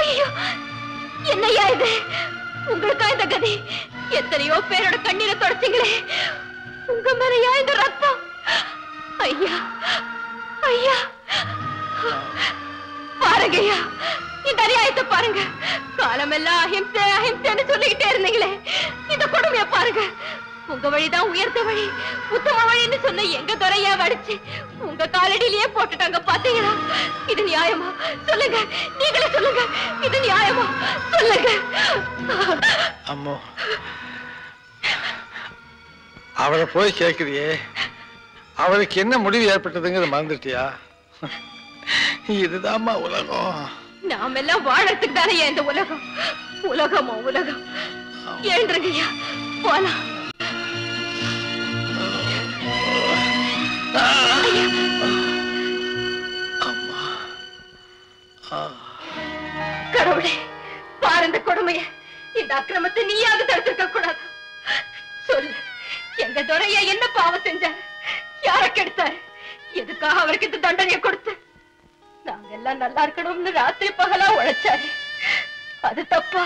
ஐயோ என்னையா இது உங்களுக்கா இந்த கதி எத்தனையோ பேரோட கண்ணீரை தொடச்சிங்களே உங்க மேலையா இந்த ரத்தம் ஐயா ஐயா பாருங்கய்யா இந்த அநியாயத்தை பாருங்க காலமெல்லாம் அஹிம்சை அஹிம்சைன்னு சொல்லிக்கிட்டே இருந்தீங்களே இந்த கொடுமையை பாருங்க உங்க வழிதான் உயர்ந்த வழி உத்தம வழின்னு சொன்ன எங்க துறையா வடிச்சு உங்க காலடியிலேயே போட்டுட்டாங்க பாத்தீங்களா இது நியாயமா சொல்லுங்க நீங்களே சொல்லுங்க இது நியாயமா சொல்லுங்க அம்மோ அவரை போய் கேட்குறியே அவருக்கு என்ன முடிவு ஏற்பட்டதுங்கிறத மறந்துட்டியா இதுதாம்மா உலகம் நாம எல்லாம் வாழறதுக்கு தானே இந்த உலகம் உலகமா உலகம் எழுந்துருங்கய்யா போலாம் கடவுளே பாரு இந்த கொடுமைய இந்த அக்கிரமத்தை நீயாவது தடுத்திருக்க கூடாது சொல்லு எங்க துறைய என்ன பாவம் செஞ்சாரு யார கெடுத்தாரு எதுக்காக அவருக்கு இந்த தண்டனையை கொடுத்து நாங்க எல்லாம் நல்லா இருக்கணும்னு ராத்திரி பகலா உழைச்சாரு அது தப்பா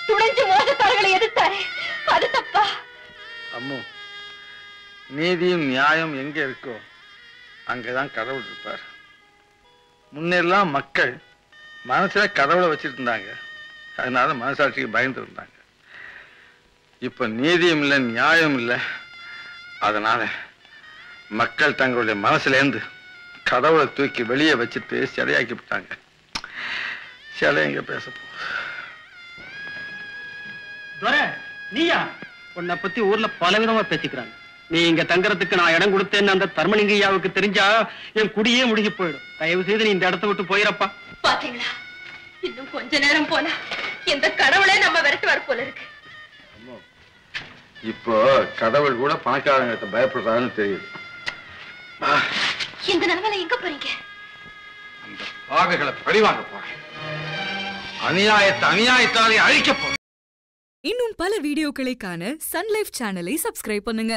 துணைஞ்சு மோசத்தார்களை எதிர்த்தாரு அது தப்பா அம்மு நீதியும் நியாயம் எங்க இருக்கோ அங்கதான் கடவுள் இருப்பார் முன்னெல்லாம் மக்கள் மனசுல கடவுளை வச்சிட்டு இருந்தாங்க அதனால மனசாட்சிக்கு பயந்து இருந்தாங்க இப்ப நீதியும் இல்லை நியாயம் இல்லை அதனால மக்கள் தங்களுடைய மனசுல இருந்து கடவுளை தூக்கி வெளியே வச்சுட்டு சிலையாக்கி விட்டாங்க சிலை எங்க பேச நீயா உன்னை பத்தி ஊர்ல பலவிதமா பேசிக்கிறாங்க நீ இங்க தங்கறதுக்கு நான் இடம் கொடுத்தேன்னு அந்த தர்மலிங்கையாவுக்கு தெரிஞ்சா என் குடியே முழுகி போயிடும் தயவு செய்து நீ இந்த இடத்த விட்டு போயிரப்பா பாத்தீங்களா இன்னும் கொஞ்ச நேரம் போனா இந்த கடவுளே நம்ம விரட்டுவார் போல இருக்கு இப்போ கடவுள் கூட பணக்காரங்க பயப்படுறாருன்னு தெரியுது இந்த நிலைமையில எங்க போறீங்க அந்த பாவிகளை பழிவாங்க போறேன் அநியாயத்தை அநியாயத்தாலே அழிக்க போறேன் இன்னும் பல வீடியோக்களை காண சன் லைஃப் சேனலை சப்ஸ்கிரைப் பண்ணுங்க.